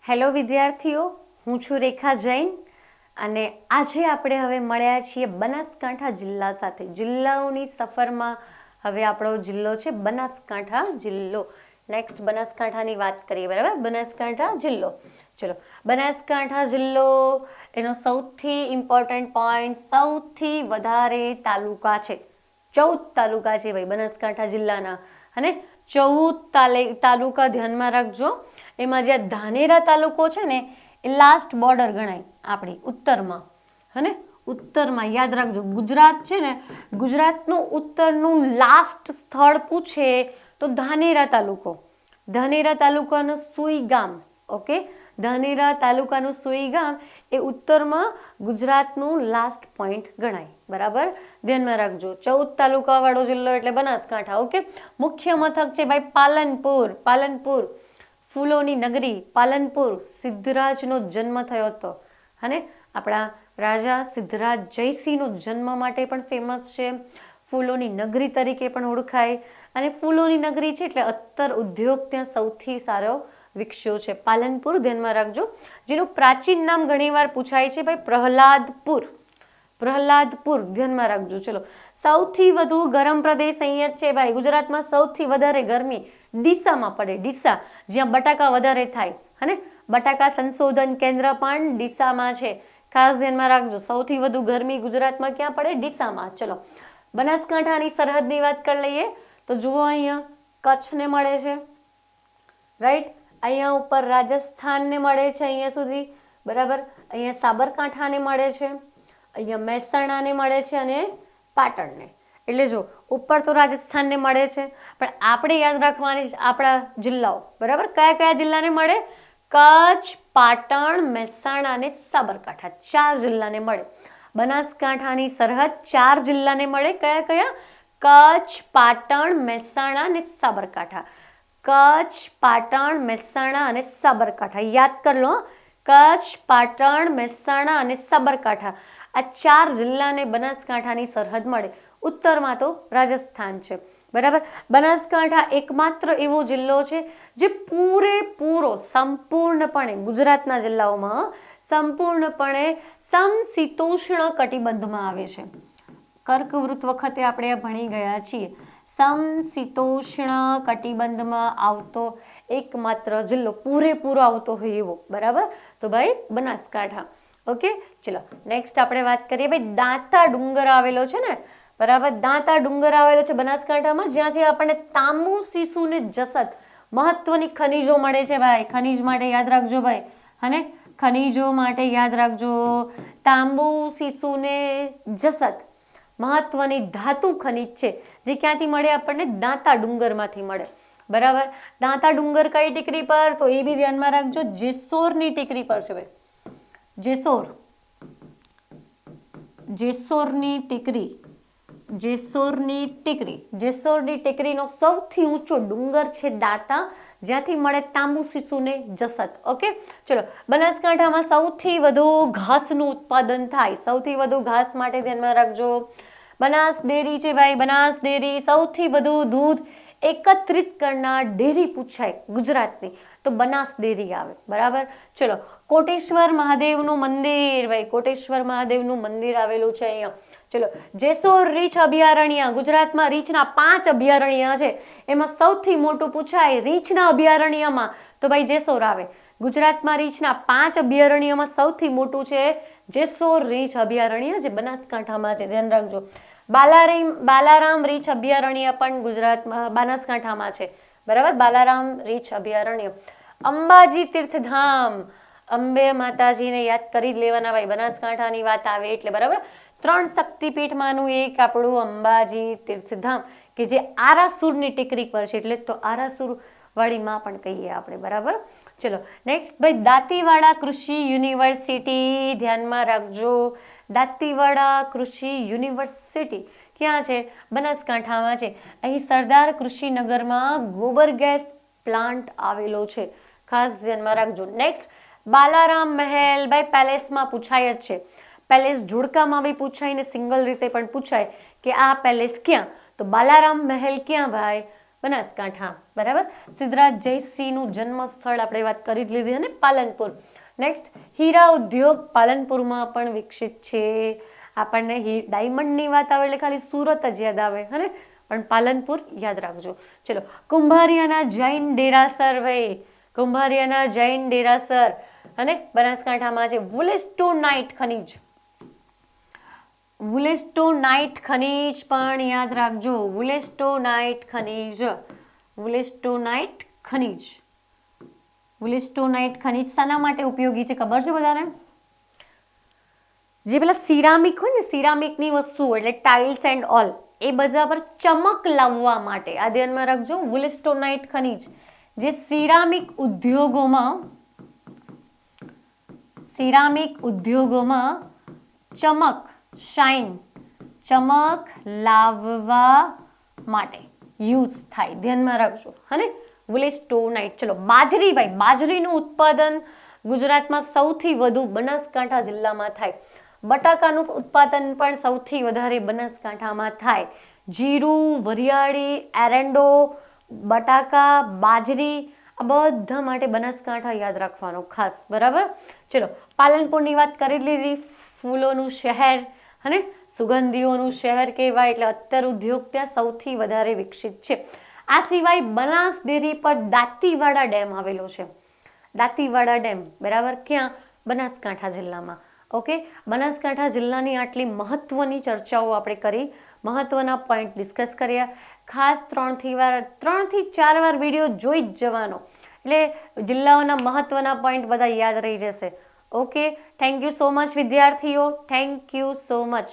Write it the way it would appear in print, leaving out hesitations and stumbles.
Hello વિદ્યાર્થીઓ, હું છું રેખા જૈન અને આજે આપણે હવે મળ્યા છીએ બનાસકાંઠા જિલ્લા સાથે. જિલ્લાઓની સફરમાં હવે આપણો જિલ્લો છે બનાસકાંઠા જિલ્લો. નેક્સ્ટ બનાસકાંઠાની વાત કરીએ, બરાબર? બનાસકાંઠા જિલ્લો. ચલો, બનાસકાંઠા જિલ્લો એનો સૌથી ઇમ્પોર્ટન્ટ પોઈન્ટ, સૌથી વધારે તાલુકા છે. 14 તાલુકા છે ભાઈ બનાસકાંઠા જિલ્લાના, અને 14 તાલુકા ધ્યાનમાં રાખજો. એમાં જે ધાનેરા તાલુકો છે ને એ લાસ્ટ બોર્ડર ગણાય આપણી ઉત્તરમાં, હને ઉત્તરમાં યાદ રાખજો. ગુજરાત છે ને, ગુજરાતનું ઉત્તરનું લાસ્ટ સ્થળ પૂછે તો ધાનેરા તાલુકો. ધાનેરા તાલુકાનું સુઈ ગામ, ઓકે, ધાનેરા તાલુકાનું સુઈ ગામ એ ઉત્તરમાં ગુજરાતનું લાસ્ટ પોઈન્ટ ગણાય, બરાબર? ધ્યાનમાં રાખજો. 14 તાલુકા વાળો જિલ્લો એટલે બનાસકાંઠા, ઓકે. મુખ્ય મથક છે ભાઈ પાલનપુર. પાલનપુર ફૂલોની નગરી પાલનપુર. સિદ્ધરાજનો જન્મ થયો હતો, અને આપણા રાજા સિદ્ધરાજ જયસિંહનો જન્મ માટે પણ ફેમસ છે. ફૂલોની નગરી તરીકે પણ ઓળખાય, અને ફૂલોની નગરી છે એટલે અત્તર ઉદ્યોગ ત્યાં સૌથી સારો વિકસ્યો છે. પાલનપુર ધ્યાનમાં રાખજો. જેનું પ્રાચીન નામ ઘણીવાર પૂછાય છે ભાઈ પ્રહલાદપુર. પ્રહલાદપુર ધ્યાનમાં રાખજો. ચલો, સૌથી વધુ ગરમ પ્રદેશ અહીંયા જ છે ભાઈ. ગુજરાતમાં સૌથી વધારે ગરમી ડીસામાં પડે. ડીસા, જ્યાં બટાકા વધારે થાય, અને બટાકા સંશોધન કેન્દ્ર પણ ડીસામાં છે. ખાસ ધ્યાનમાં રાખજો. સૌથી વધુ ગરમી ગુજરાતમાં ક્યાં પડે? ડીસામાં. ચલો, બનાસકાંઠાની સરહદની વાત કરી લઈએ તો જુઓ, અહીંયા કચ્છને મળે છે, રાઈટ. અહીંયા ઉપર રાજસ્થાનને મળે છે અહીંયા સુધી, બરાબર. અહીંયા સાબરકાંઠાને મળે છે, અહીંયા મહેસાણાને મળે છે, અને પાટણને. એટલે જો ઉપર તો રાજસ્થાનને મળે છે, પણ આપણે યાદ રાખવાની આપણા જિલ્લાઓ, બરાબર. કયા કયા જિલ્લાને મળે? કચ્છ, પાટણ, મહેસાણા અને સાબરકાંઠા. 4 જિલ્લાને મળે. બનાસકાંઠાની સરહદ 4 જિલ્લાને મળે. કયા કયા? કચ્છ, પાટણ, મહેસાણા અને સાબરકાંઠા. કચ્છ, પાટણ, મહેસાણા અને સાબરકાંઠા. યાદ કરી લો. કચ્છ, પાટણ, મહેસાણા અને સાબરકાંઠા, આ 4 જિલ્લાને બનાસકાંઠાની સરહદ મળે. ઉત્તરમાં તો રાજસ્થાન છે, બરાબર. બનાસકાંઠા એકમાત્ર એવો જિલ્લો છે જે પૂરેપૂરો સંપૂર્ણપણે ગુજરાતના જિલ્લાઓમાં સંપૂર્ણપણે સમશીતોષ્ણ કટિબંધમાં આવે છે. કર્કવૃત વખતે આપણે ભણી ગયા છીએ. સમશીતોષ્ણ કટિબંધમાં આવતો એકમાત્ર જિલ્લો, પૂરેપૂરો આવતો હોય એવો, બરાબર. તો ભાઈ બનાસકાંઠા, ઓકે. ચલો, નેક્સ્ટ આપણે વાત કરીએ ભાઈ દાંતા ડુંગર આવેલો છે ને, બરાબર. દાંતા ડુંગર આવેલો છે બનાસકાંઠામાં, જ્યાંથી આપણને તાંબુ, સીસુ ને જસત મહત્વની ખનીજો મળે છે ભાઈ. ખનીજ માટે યાદ રાખજો ભાઈ, અને ખનીજો માટે યાદ રાખજો. તાંબુ, સીસુ ને જસત મહત્વની ધાતુ ખનિજ છે, જે ક્યાંથી મળે આપણને? દાંતા ડુંગરમાંથી મળે, બરાબર. દાંતા ડુંગર કઈ ટેકરી પર? તો એ બી ધ્યાનમાં રાખજો, જેસોરની ટેકરી પર છે ભાઈ. જેસોર, જેસોરની ટેકરી, જેસોરની ટેકરી. જેસોરની ટેકરીનો સૌથી ઊંચો ડુંગર છે દાંતા, જ્યાંથી મળે તાંબુ, સીસુ ને જસત, ઓકે. ચલો, બનાસકાંઠામાં સૌથી વધુ ઘાસનું ઉત્પાદન થાય. સૌથી વધુ ઘાસ માટે ધ્યાનમાં રાખજો બનાસ ડેરી છે ભાઈ. બનાસ ડેરી સૌથી વધુ દૂધ એકત્રિત કરનાર ડેરી પૂછાય ગુજરાતની તો બનાસ ડેરી આવે, બરાબર. ચલો, કોટેશ્વર મહાદેવનું મંદિર ભાઈ. કોટેશ્વર મહાદેવનું મંદિર આવેલું છે અહીંયા. ચલો, જેસોર રીંછ અભયારણ્ય. ગુજરાતમાં રીંછના 5 અભયારણ્ય છે. એમાં સૌથી મોટું પૂછાય રીંછના અભયારણ્યમાં તો ભાઈ જેસોર આવે. ગુજરાતમાં રીંછના 5 અભયારણ્યમાં સૌથી મોટું છે જેસોર રીંછ અભયારણ્ય, જે બનાસકાંઠામાં છે. ધ્યાન રાખજો. બાલારામ રીંછ અભયારણ્ય પણ ગુજરાતમાં બનાસકાંઠામાં છે, બરાબર. બાલારામ રીંછ અભયારણ્ય. અંબાજી તીર્થધામ. અંબે માતાજીને યાદ કરી જ લેવાના ભાઈ. બનાસકાંઠાની વાત આવે એટલે, બરાબર. 3 શક્તિપીઠમાંનું એક આપણું અંબાજી તીર્થધામ, કે જે આરાસુરની ટેકરી પર છે, એટલે તો આરાસુર વાળી માં પણ કહીએ આપણે, બરાબર. ચલો, નેક્સ્ટ ભાઈ દાંતીવાડા કૃષિ યુનિવર્સિટી. ધ્યાનમાં રાખજો, દાંતીવાડા કૃષિ યુનિવર્સિટી ક્યાં છે? બનાસકાંઠામાં છે. અહીં સરદાર કૃષિનગરમાં ગોબર ગેસ પ્લાન્ટ આવેલો છે. ખાસ ધ્યાનમાં રાખજો. નેક્સ્ટ બાલારામ મહેલ ભાઈ. પેલેસમાં પૂછાય જ છે. પેલેસ જોડકામાં બી પૂછાય ને સિંગલ રીતે પણ પૂછાય કે આ પેલેસ ક્યાં? તો બાલારામ મહેલ ક્યાં ભાઈ? બનાસકાંઠા, બરાબર. સિદ્ધરાજ જયસિંહનું જન્મ સ્થળ આપણે વાત કરી જ લીધી, અને પાલનપુર. નેક્સ્ટ, હીરા ઉદ્યોગ પાલનપુરમાં પણ વિકસિત છે. આપણને ડાયમંડની વાત આવે એટલે ખાલી સુરત જ યાદ આવે, હે ને, પણ પાલનપુર યાદ રાખજો. ચલો, કુંભારિયાના જૈન દેરાસર, ભાઈ કુંભારિયાના જૈન દેરાસર અને બનાસકાંઠામાં છે. વુલેસ્ટોનાઇટ ખનીજ, વુલેસ્ટોનાઇટ ખનીજ પણ યાદ રાખજો. વુલેસ્ટોનાઇટ ખનીજ, વુલેસ્ટોનાઇટ ખનીજ, વુલેસ્ટોનાઇટ ખનીજ શાના માટે ઉપયોગી છે ખબર છે બધાને? જે પેલા સિરામિક હોય ને, સિરામિકની વસ્તુ એટલે ટાઇલ્સ એન્ડ ઓલ, એ બધા પર ચમક લાવવા માટે. આ ધ્યાનમાં રાખજો. વુલેસ્ટોનાઇટ ખનીજ જે સિરામિક ઉદ્યોગોમાં ચમક, શાઇન, ચમક લાવવા માટે યુઝ થાય. ધ્યાનમાં રાખજો, હને, વુલેસ્ટોનાઇટ. ચલો, બાજરી, ભાઈ બાજરીનું ઉત્પાદન ગુજરાતમાં સૌથી વધુ બનાસકાંઠા જિલ્લામાં થાય. બટાકાનું ઉત્પાદન પણ સૌથી વધારે બનાસકાંઠામાં થાય. જીરું, વરિયાળી, એરંડો, બટાકા, બાજરી, આ બધા માટે બનાસકાંઠા યાદ રાખવાનો ખાસ, બરાબર. ચલો, પાલનપુરની વાત કરી લીધી. ફૂલોનું શહેર અને સુગંધીઓનું શહેર કહેવાય, એટલે અત્તર ઉદ્યોગ ત્યાં સૌથી વધારે વિકસિત છે. આ સિવાય બનાસ ડેરી પર દાંતીવાડા ડેમ આવેલો છે. દાંતીવાડા ડેમ, બરાબર, ક્યાં? બનાસકાંઠા જિલ્લામાં. ઓકે, બનાસકાંઠા જિલ્લાની આટલી મહત્વની ચર્ચાઓ આપણે કરી, મહત્વના પોઈન્ટ ડિસ્કસ કર્યા. ખાસ 3 થી 4 વાર વિડીયો જોઈ જ જવાનો, એટલે જિલ્લાઓના મહત્વના પોઈન્ટ બધા યાદ રહી જશે. Okay, thank you so much વિદ્યાર્થીઓ, થેન્ક યુ સો મચ.